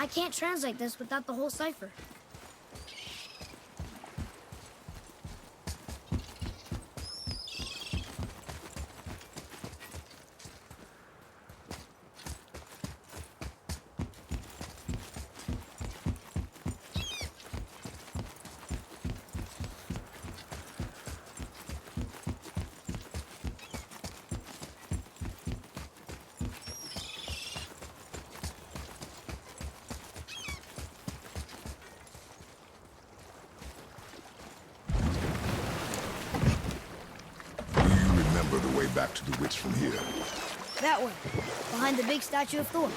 I can't translate this without the whole cipher. The way back to the witch from here. That way, behind the big statue of Thor.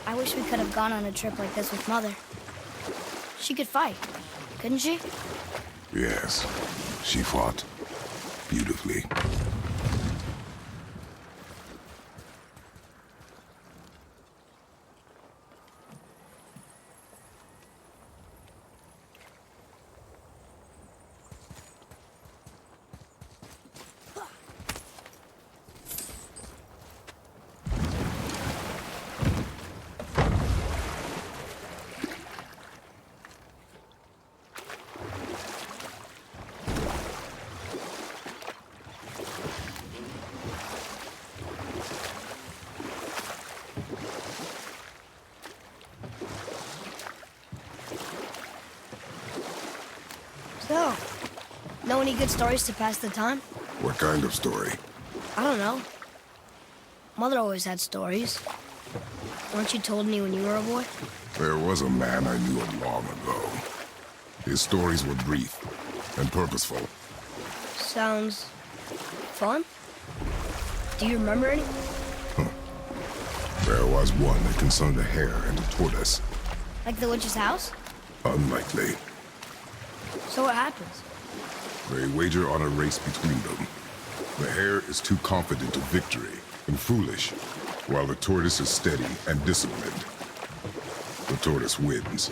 I wish we could have gone on a trip like this with Mother. She could fight, couldn't she? Yes, she fought beautifully. So, know any good stories to pass the time? What kind of story? I don't know. Mother always had stories. Weren't you told me when you were a boy? There was a man I knew long ago. His stories were brief and purposeful. Sounds fun. Do you remember any? There was one that concerned a hare and a tortoise. Like the witch's house? Unlikely. So what happens? They wager on a race between them. The hare is too confident of victory and foolish, while the tortoise is steady and disciplined. The tortoise wins.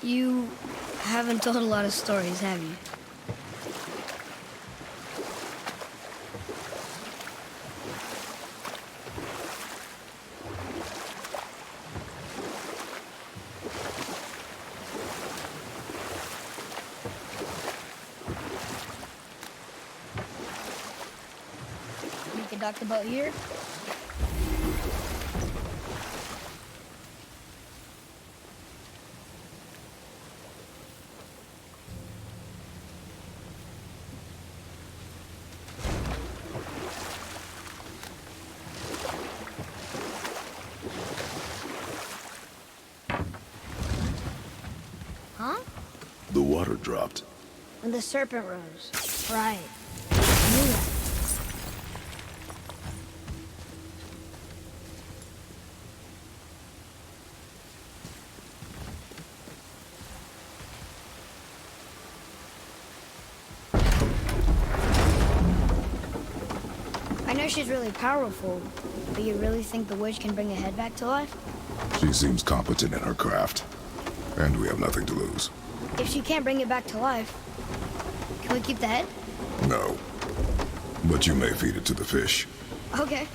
You haven't told a lot of stories, have you? Conduct about here? Huh? The water dropped. When the serpent rose. Right. I knew that. I know she's really powerful, but you really think the witch can bring a head back to life? She seems competent in her craft, and we have nothing to lose. If she can't bring it back to life, can we keep the head? No, but you may feed it to the fish. Okay.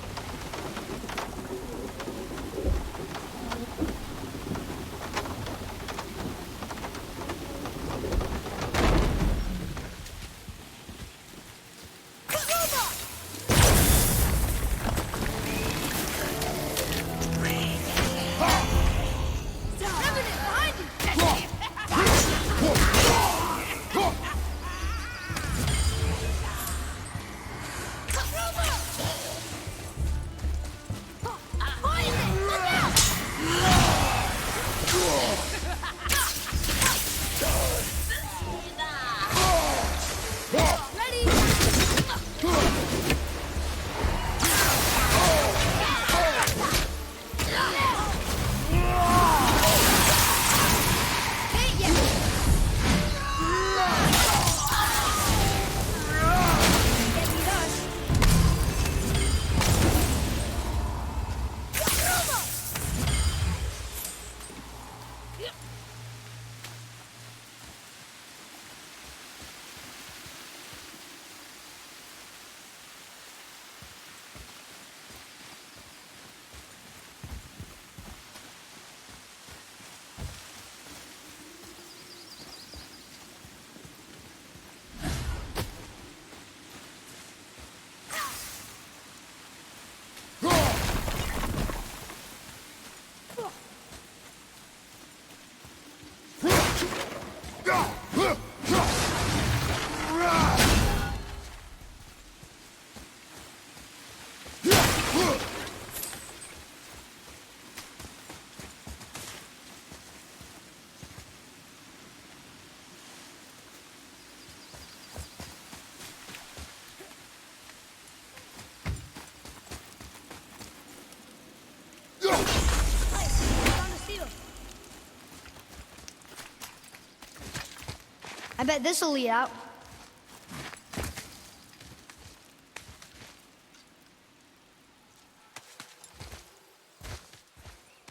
bet this'll lead out.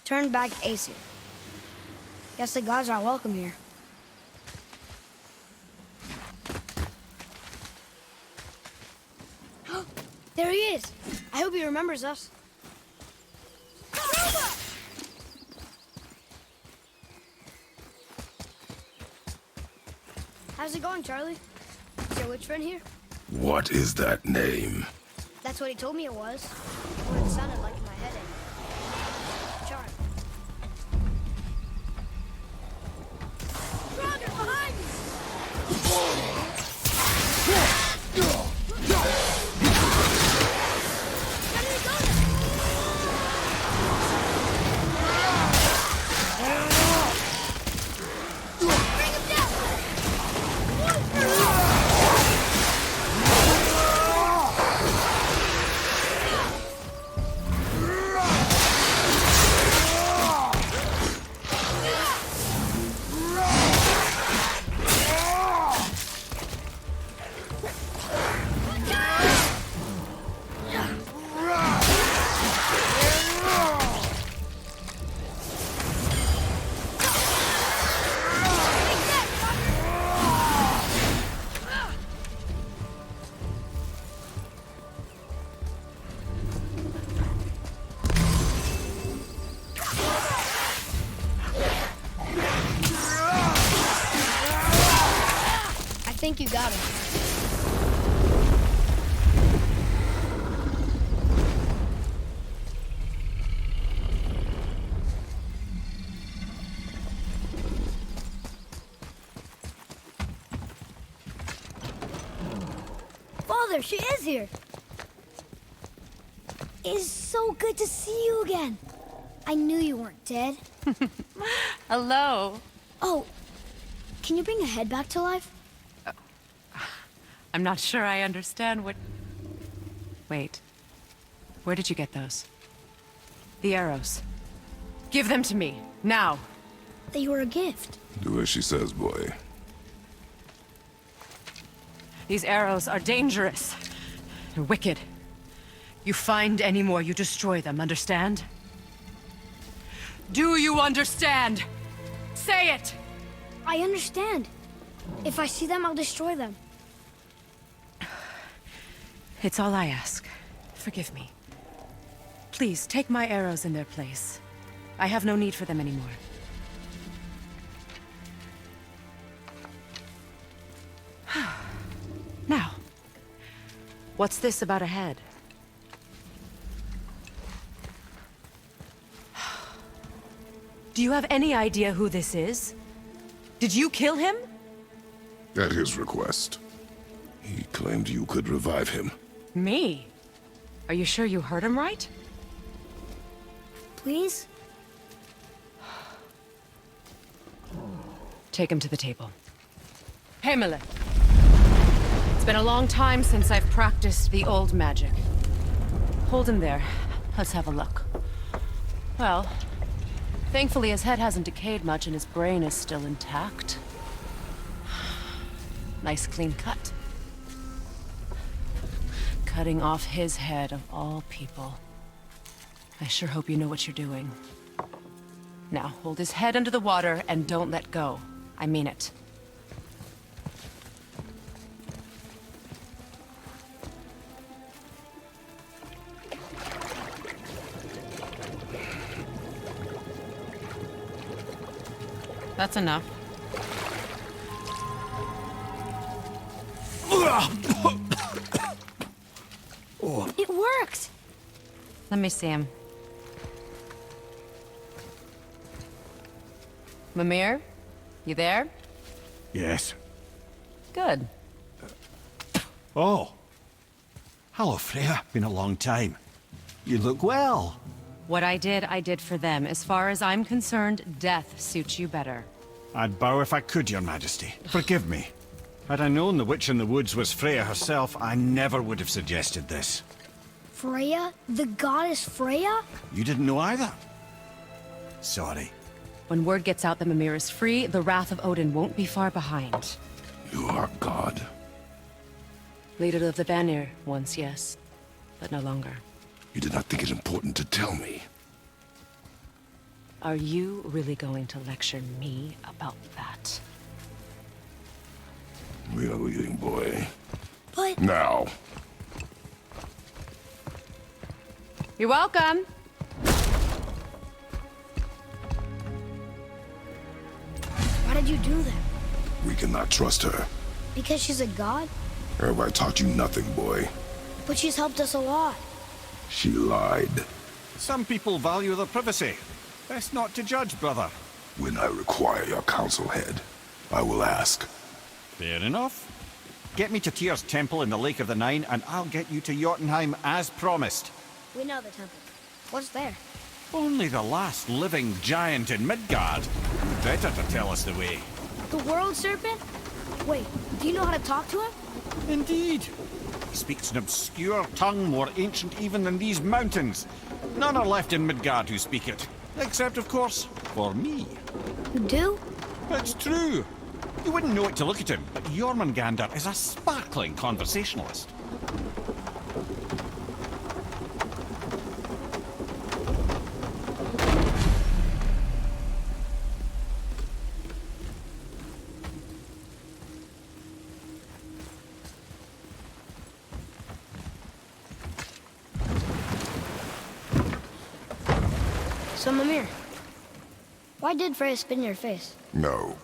Turn back Aesir. Guess the gods aren't welcome here. There he is! I hope he remembers us. How's it going, Charlie? Is your witch friend here? What is that name? That's what he told me it was. What it sounded like in my head. Charlie. Roger, behind me! I think you got him. Father, she is here. It's so good to see you again. I knew you weren't dead. Hello. Oh, can you bring a head back to life? I'm not sure I understand what... Wait. Where did you get those? The arrows. Give them to me, now. They were a gift. Do as she says, boy. These arrows are dangerous. They're wicked. You find any more, you destroy them, understand? Do you understand? Say it! I understand. If I see them, I'll destroy them. It's all I ask. Forgive me. Please, take my arrows in their place. I have no need for them anymore. Now, what's this about a head? Do you have any idea who this is? Did you kill him? At his request. He claimed you could revive him. Me? Are you sure you heard him right? Please? Take him to the table. Himalith. It's been a long time since I've practiced the old magic. Hold him there. Let's have a look. Well, thankfully his head hasn't decayed much and his brain is still intact. Nice clean cut. Cutting off his head of all people. I sure hope you know what you're doing. Now, hold his head under the water and don't let go. I mean it. That's enough. It worked! Let me see him. Mimir? You there? Yes. Good. Oh. Hello, Freya. Been a long time. You look well. What I did for them. As far as I'm concerned, death suits you better. I'd bow if I could, Your Majesty. Forgive me. Had I known the witch in the woods was Freya herself, I never would have suggested this. Freya? The goddess Freya? You didn't know either? Sorry. When word gets out that Mimir is free, the wrath of Odin won't be far behind. You are God. Leader of the Vanir, once yes, but no longer. You did not think it important to tell me. Are you really going to lecture me about that? We are leaving, boy. But Now. You're welcome. why did you do that? We cannot trust her. Because she's a god? Have I taught you nothing, boy? But she's helped us a lot. She lied. Some people value their privacy. Best not to judge, brother. When I require your council head, I will ask. Fair enough. Get me to Tyr's temple in the Lake of the Nine, and I'll get you to Jotunheim as promised. We know the temple. What's there? Only the last living giant in Midgard. Better to tell us the way. The world serpent? Wait, do you know how to talk to him? Indeed. He speaks an obscure tongue more ancient even than these mountains. None are left in Midgard who speak it. Except, of course, for me. You do? It's true. You wouldn't know it to look at him, but Jormungandr is a sparkling conversationalist. So, Mimir, why did Freya spin your face? No.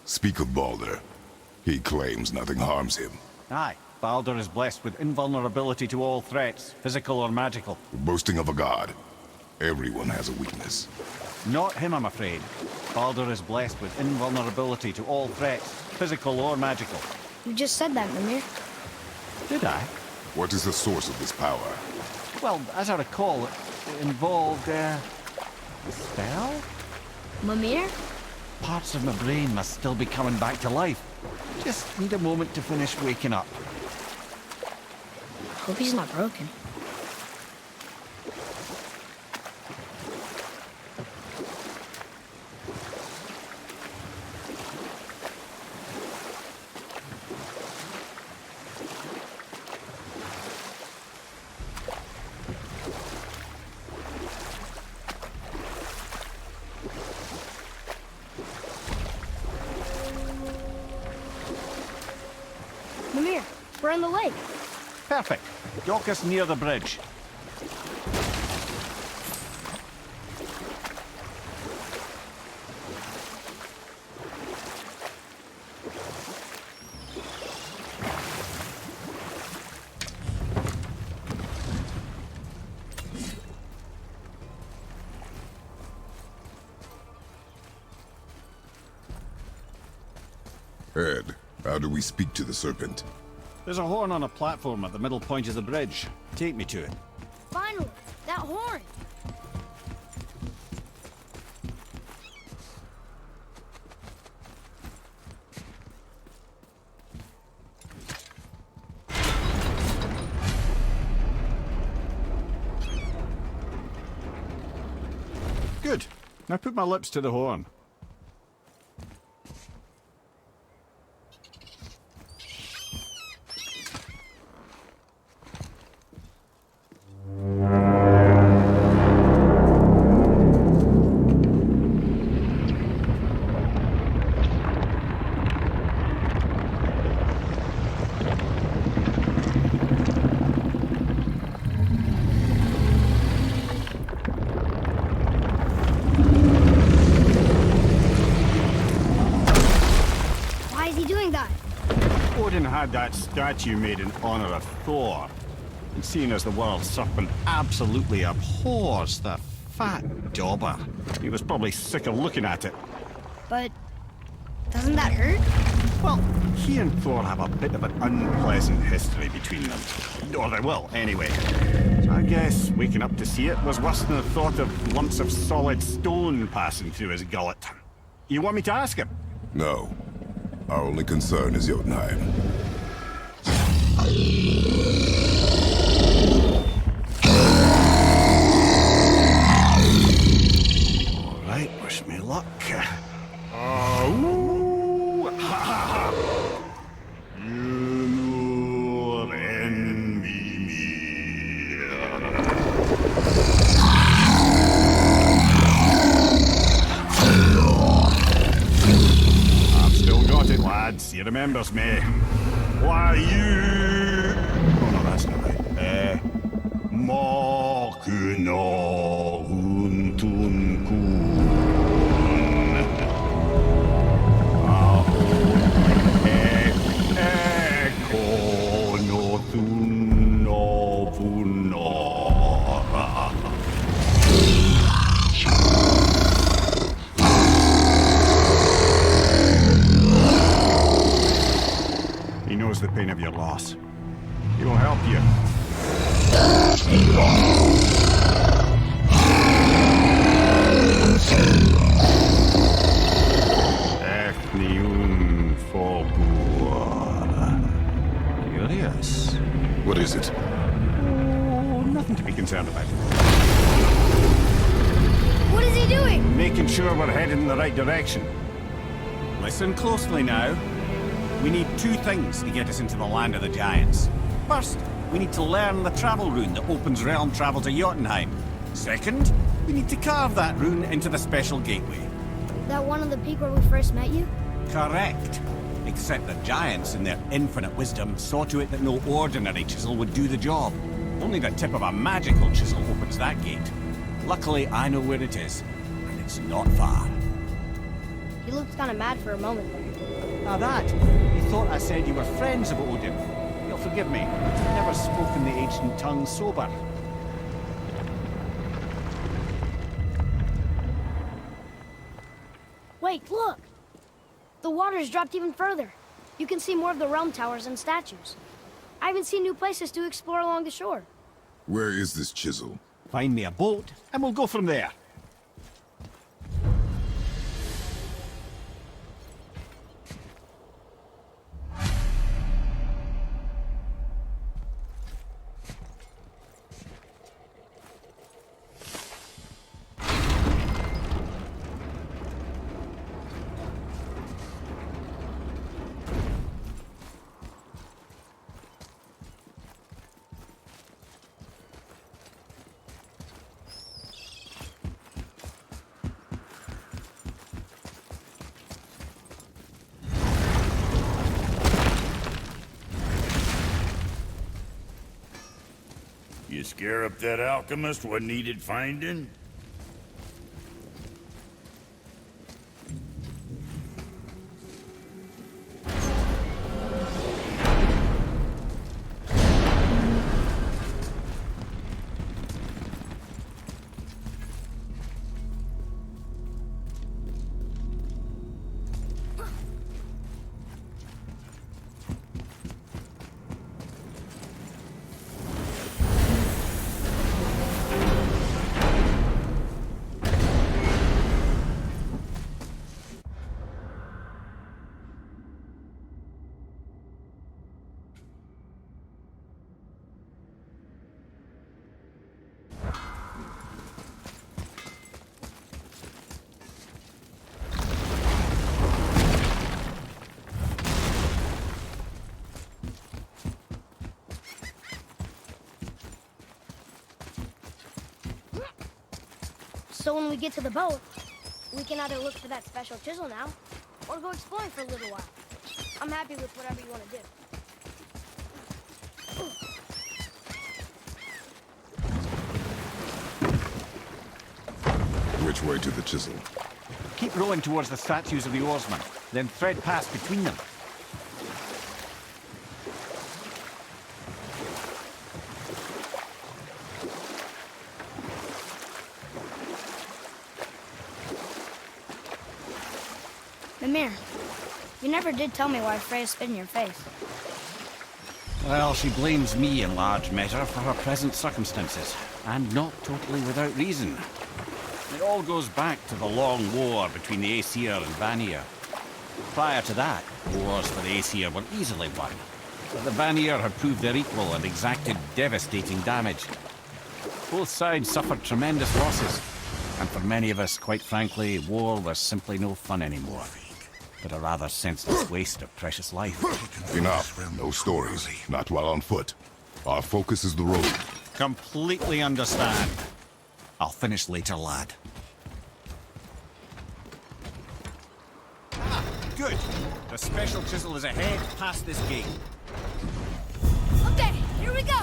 Speak of Baldur. He claims nothing harms him. Aye, Baldur is blessed with invulnerability to all threats, physical or magical. Boasting of a god. Everyone has a weakness. Not him, I'm afraid. Baldur is blessed with invulnerability to all threats, physical or magical. You just said that, Mimir. Did I? What is the source of this power? Well, as I recall, it involved, a spell? Mimir? Parts of my brain must still be coming back to life. Just need a moment to finish waking up. Hope he's not broken. Mimir, we're on the lake. Perfect. Dock us near the bridge. Ed, how do we speak to the serpent? There's a horn on a platform at the middle point of the bridge. Take me to it. Finally, that horn. Good. Now put my lips to the horn. Why is he doing that? Odin had that statue made in honor of Thor. And seeing as the world serpent absolutely abhors the fat dauber, he was probably sick of looking at it. But doesn't that hurt? Well, he and Thor have a bit of an unpleasant history between them. Or they will, anyway. So I guess waking up to see it was worse than the thought of lumps of solid stone passing through his gullet. You want me to ask him? No. Our only concern is Jotunheim. All right, wish me luck. remembers me. Why you... Oh no, that's not right. Mokuno Huntun Kun. Eko no Thun no Vuno. He knows the pain of your loss. He will help you. Ethnium Fogua. Curious. What is it? Oh, nothing to be concerned about. What is he doing? Making sure we're headed in the right direction. Listen closely now. We need two things to get us into the land of the giants. First, we need to learn the travel rune that opens realm travel to Jotunheim. Second, we need to carve that rune into the special gateway. That one on the peak where we first met you? Correct. Except the giants, in their infinite wisdom, saw to it that no ordinary chisel would do the job. Only the tip of a magical chisel opens that gate. Luckily, I know where it is, and it's not far. He looked kind of mad for a moment there. Now that, you thought I said you were friends of Odin. You'll forgive me. I've never spoken the ancient tongue sober. Wait, look! The water's dropped even further. You can see more of the realm towers and statues. I even see new places to explore along the shore. Where is this chisel? Find me a boat, and we'll go from there. You scare up that alchemist what needed finding? So when we get to the boat, we can either look for that special chisel now, or go exploring for a little while. I'm happy with whatever you want to do. Which way to the chisel? Keep rowing towards the statues of the oarsmen, then thread past between them. Mimir, you never did tell me why Freya spit in your face. Well, she blames me in large measure for her present circumstances, and not totally without reason. It all goes back to the long war between the Aesir and Vanir. Prior to that, wars for the Aesir were easily won, but the Vanir had proved their equal and exacted devastating damage. Both sides suffered tremendous losses, and for many of us, quite frankly, war was simply no fun anymore, but a rather senseless waste of precious life. Enough. No stories. Not while on foot. Our focus is the road. Completely understand. I'll finish later, lad. Good. The special chisel is ahead, past this gate. Okay, here we go.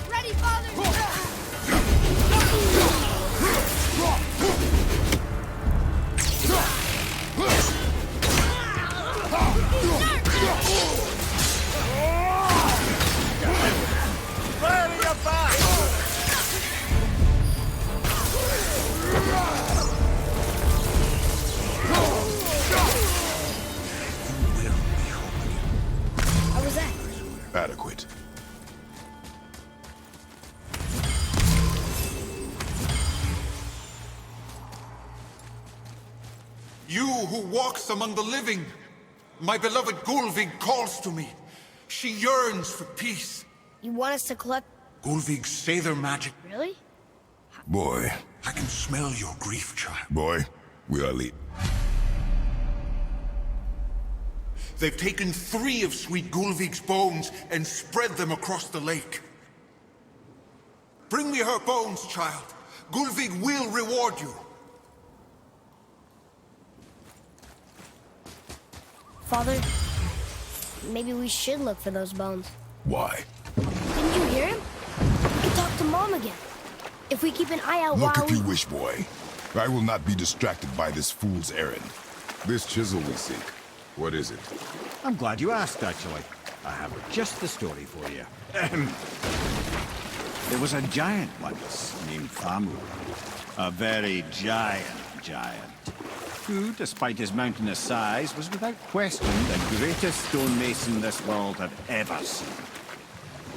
Ready, father! Ready your back! How was that? Adequate. You who walks among the living, my beloved Gulvig calls to me. She yearns for peace. You want us to collect... Gulvig's Sather magic. Really? Boy, I can smell your grief, child. boy, we are late. They've taken 3 of sweet Gulvig's bones and spread them across the lake. Bring me her bones, child. Gulvig will reward you. Father, maybe we should look for those bones. Why? Didn't you hear him? We can talk to Mom again. If we keep an eye out Look while if you wish, boy. I will not be distracted by this fool's errand. This chisel we seek, what is it? I'm glad you asked, actually. I have just the story for you. There was a giant once named Thamur. A very giant, who, despite his mountainous size, was without question the greatest stonemason this world had ever seen.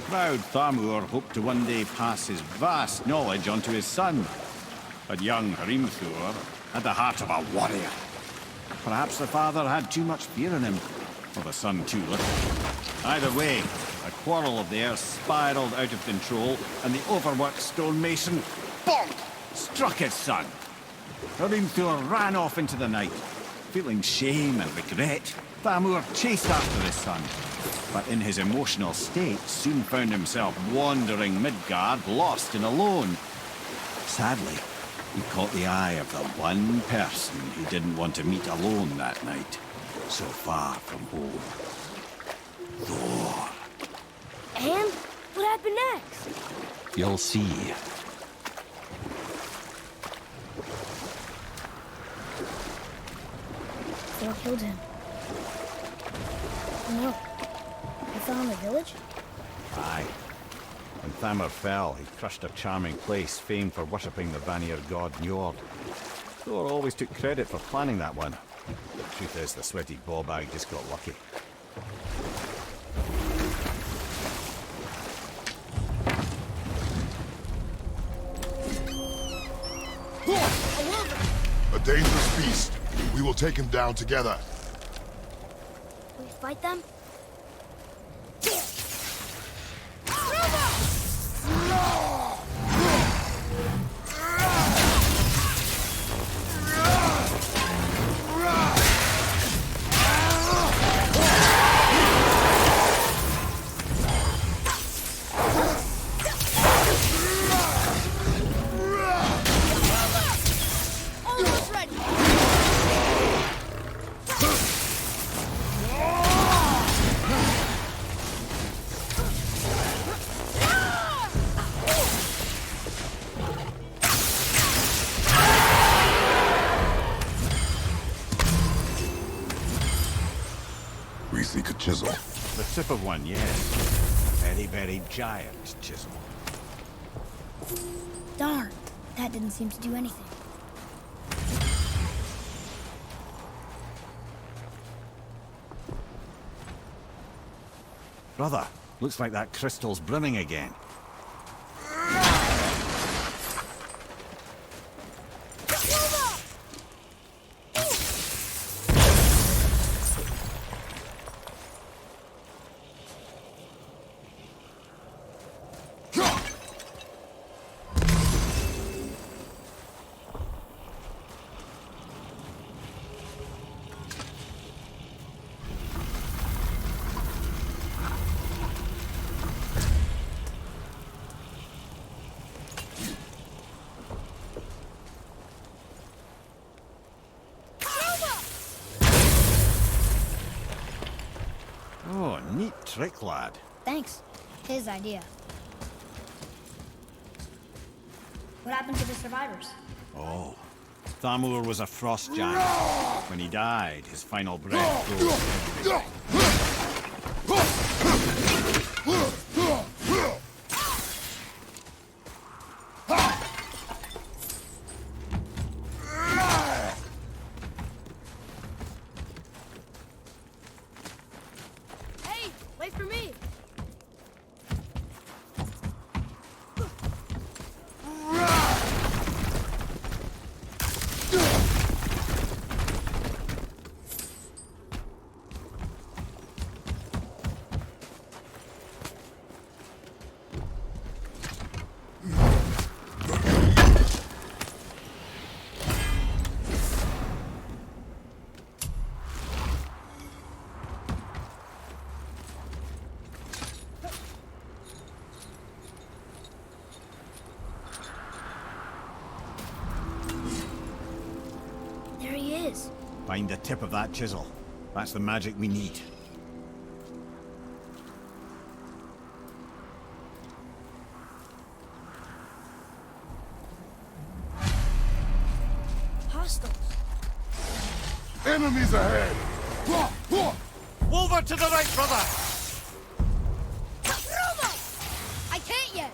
Proud Thamur hoped to one day pass his vast knowledge on to his son. But young Hrimthur had the heart of a warrior. Perhaps the father had too much fear in him, or the son too little. Either way, a quarrel of theirs spiraled out of control, and the overworked stonemason, bonk, struck his son. Hrimthur ran off into the night. Feeling shame and regret, Thamur chased after his son, but in his emotional state soon found himself wandering Midgard, lost and alone. Sadly, he caught the eye of the one person he didn't want to meet alone that night, so far from home. Thor. And what happened next? You'll see. Thor killed him. Oh no. He fell in the village? Aye. When Thamur fell, he crushed a charming place famed for worshipping the Vanir god Njord. Thor always took credit for planning that one. The truth is, the sweaty ballbag just got lucky. A dangerous beast. We will take him down together. Will we fight them? Almost ready! We seek a chisel. The tip of one, yes. Very, very giant chisel. Darn, that didn't seem to do anything. Brother, Looks like that crystal's brimming again. Oh, neat trick, lad. Thanks. His idea. What happened to the survivors? Oh, Thamur was a frost giant. When he died, his final breath froze. Hey, wait for me! There he is. Find the tip of that chisel. That's the magic we need. Hostiles. Enemies ahead! Over to the right, brother! I can't yet!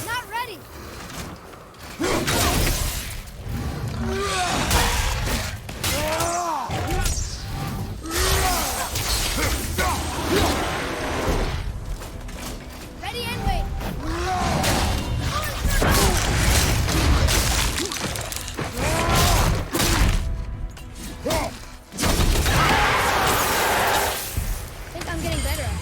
Not ready! Ready and wait! Think I'm getting better at this.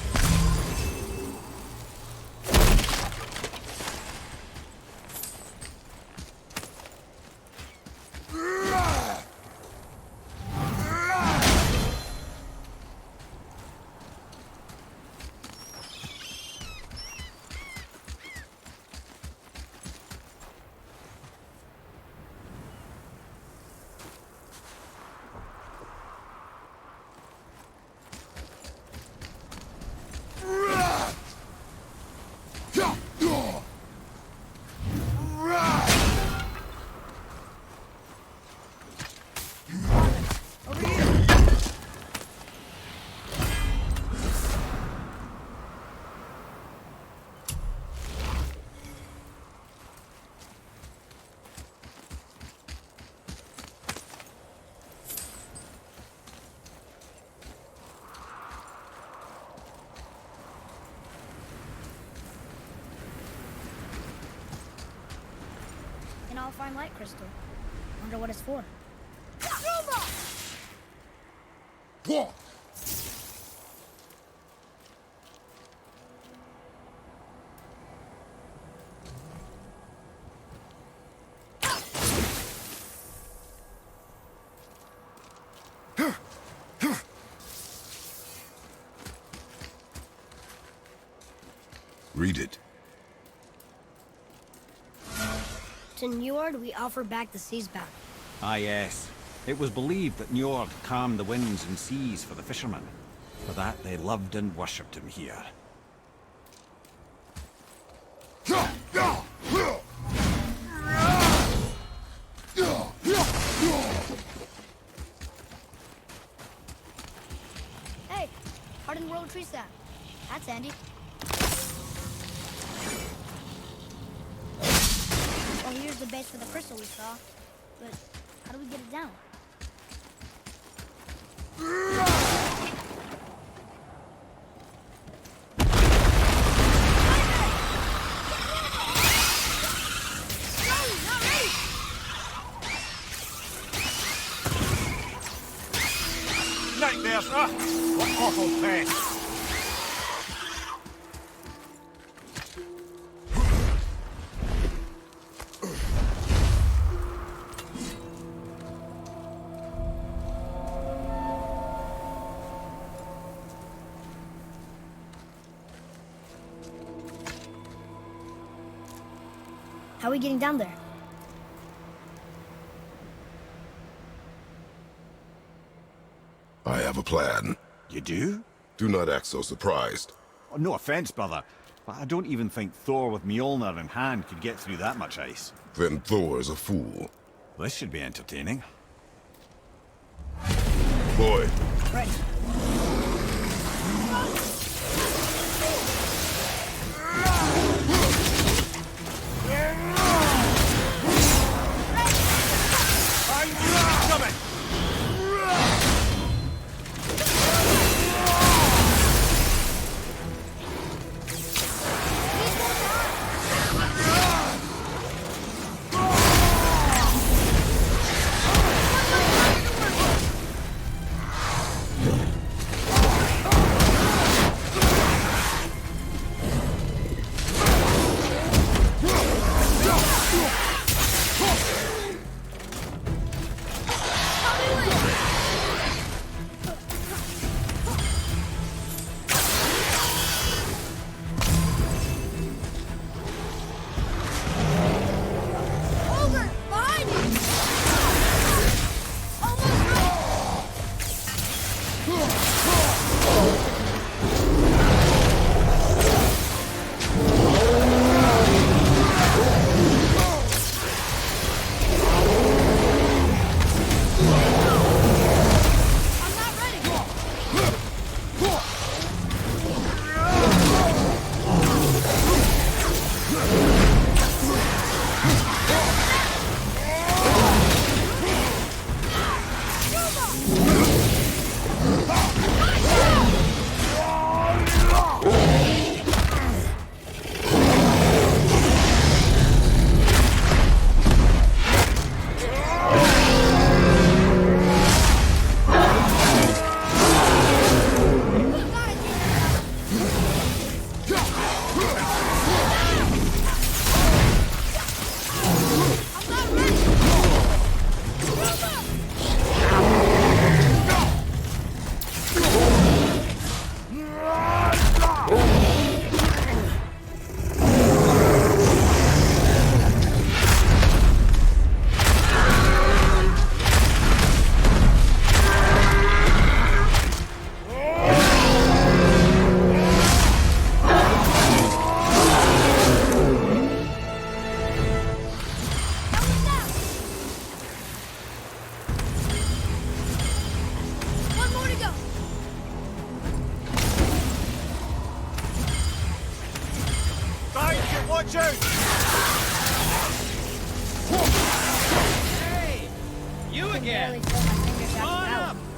An all fine light crystal. Wonder what it's for. What? Read it. To Njord, we offer back the sea's bounty. Ah, yes. It was believed that Njord calmed the winds and seas for the fishermen. For that, they loved and worshipped him here. that? That's handy. Well, here's the base for the crystal we saw. But how do we get it down? Nightmares! Ah, what awful pain! How are we getting down there? I have a plan. You do? Do not act so surprised. Oh, no offense, brother, but I don't even think Thor with Mjolnir in hand could get through that much ice. Then Thor's a fool. This should be entertaining. Boy, Right. Watch out! Hey! You again! Barely feel my fingers Come out on the up! pallet.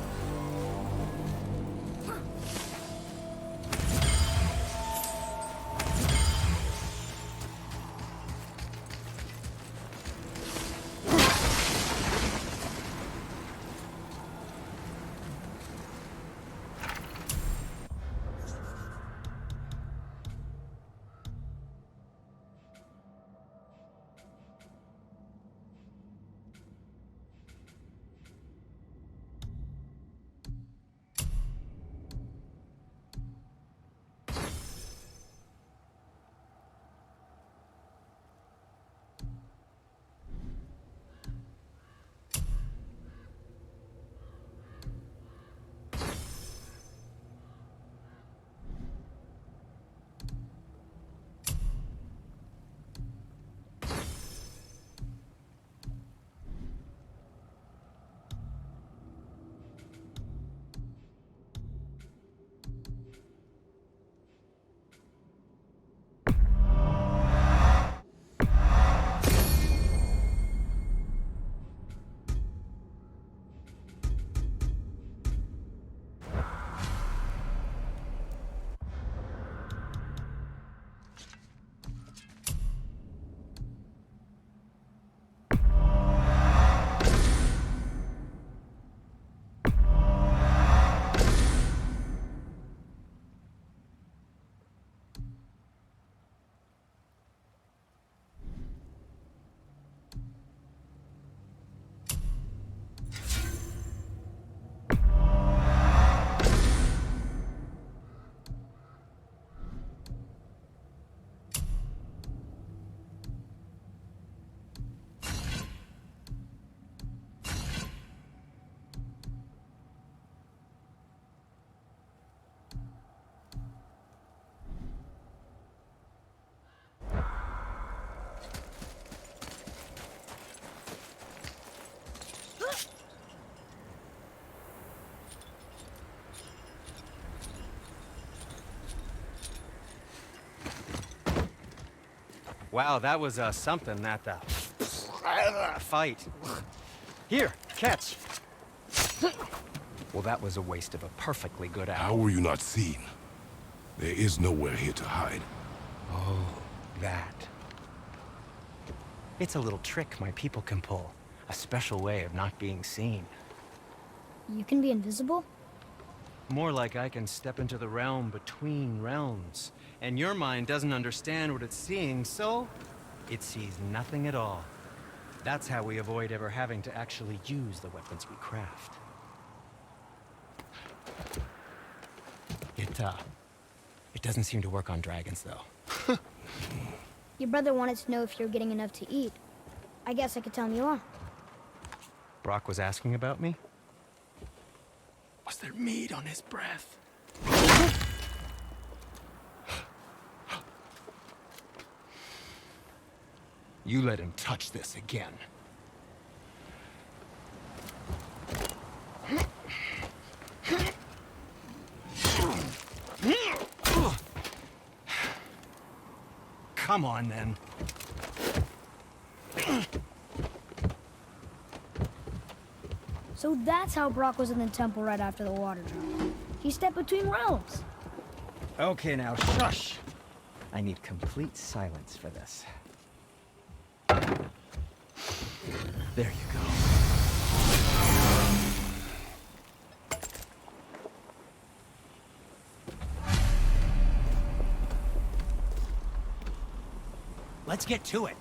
Wow, that was something, that fight. Here, catch. Well, that was a waste of a perfectly good hour. How were you not seen? There is nowhere here to hide. Oh, that. It's a little trick my people can pull. A special way of not being seen. You can be invisible? More like I can step into the realm between realms. And your mind doesn't understand what it's seeing, so it sees nothing at all. That's how we avoid ever having to actually use the weapons we craft. It doesn't seem to work on dragons, though. Your brother wanted to know if you're getting enough to eat. I guess I could tell him you are. Brock was asking about me? Was there meat on his breath? You let him touch this again. Come on, then. So that's how Brock was in the temple right after the water drop. He stepped between realms. Okay, now shush. I need complete silence for this. There you go. Let's get to it.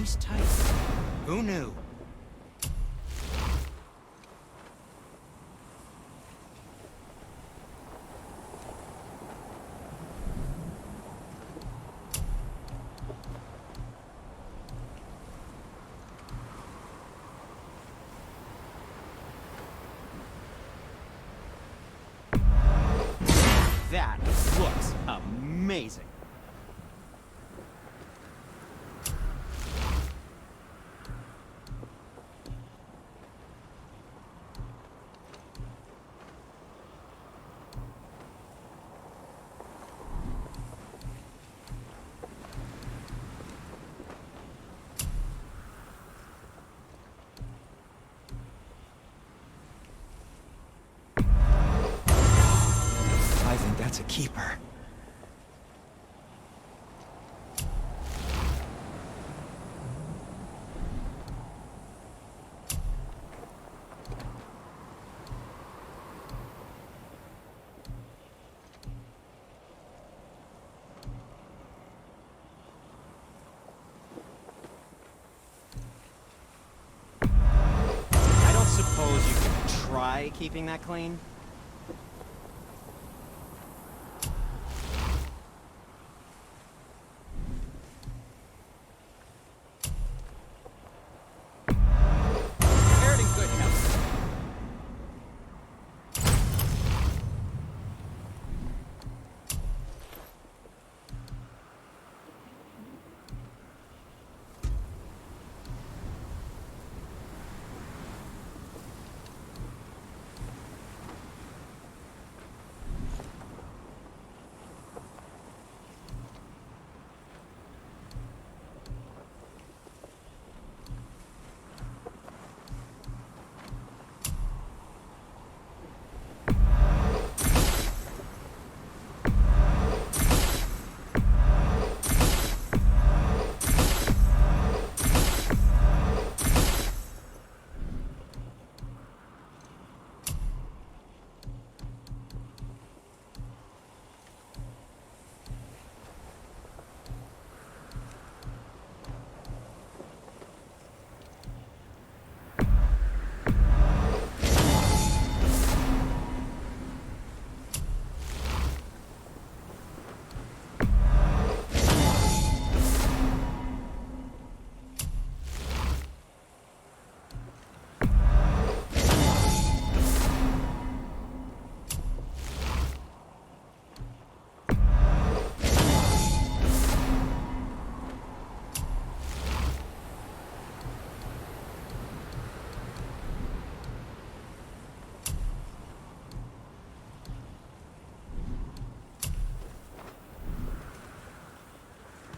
Ace tight. Who knew? That looks amazing. I think that's a keeper. try keeping that clean? Aired in good health.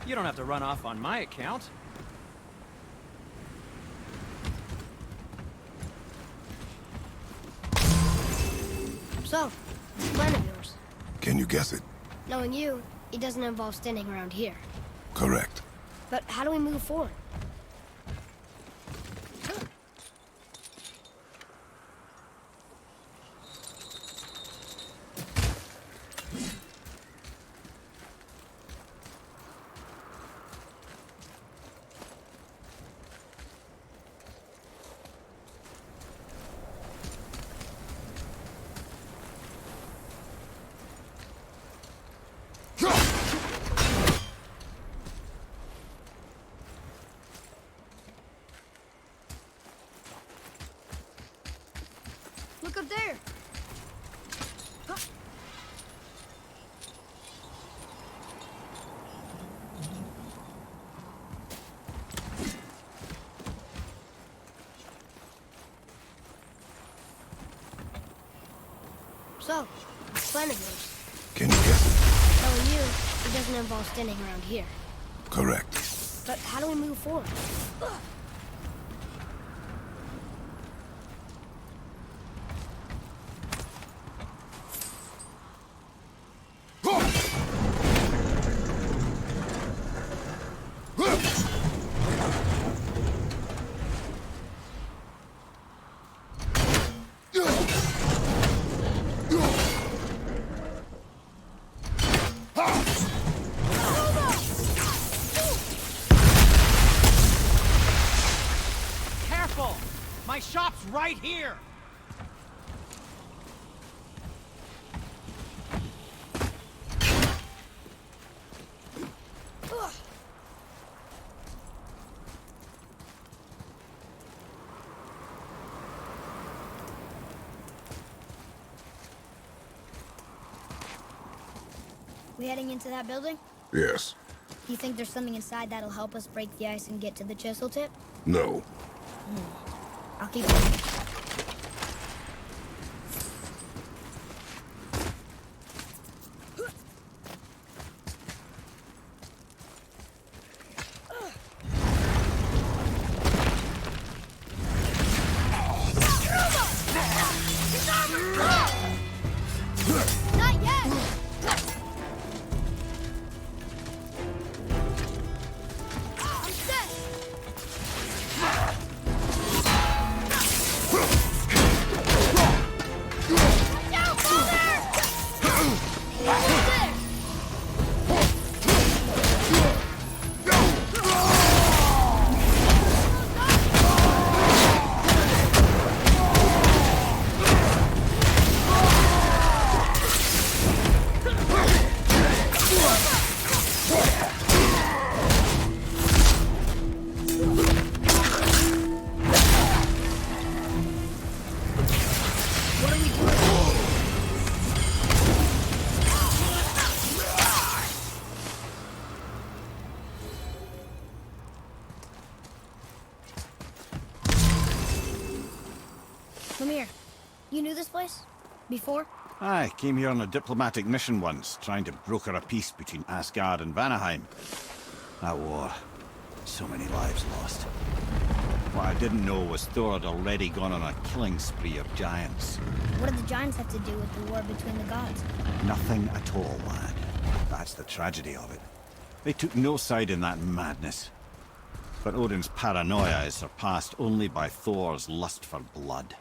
You don't have to run off on my account. So, this plan of yours. Can you guess it? Knowing you, it doesn't involve standing around here. Correct. But how do we move forward? Look up there. Huh. So, this plan of yours. Can you guess it? Knowing you, it doesn't involve standing around here. Correct. But how do we move forward? Ugh. Careful! My shop's right here! We heading into that building? Yes. You think there's something inside that'll help us break the ice and get to the chisel tip? No. I'll keep going. Not yet! I'm set! Come here. You knew this place? Before? I came here on a diplomatic mission once, trying to broker a peace between Asgard and Vanaheim. That war. So many lives lost. What I didn't know was Thor had already gone on a killing spree of giants. What did the giants have to do with the war between the gods? Nothing at all, lad. That's the tragedy of it. They took no side in that madness. But Odin's paranoia is surpassed only by Thor's lust for blood.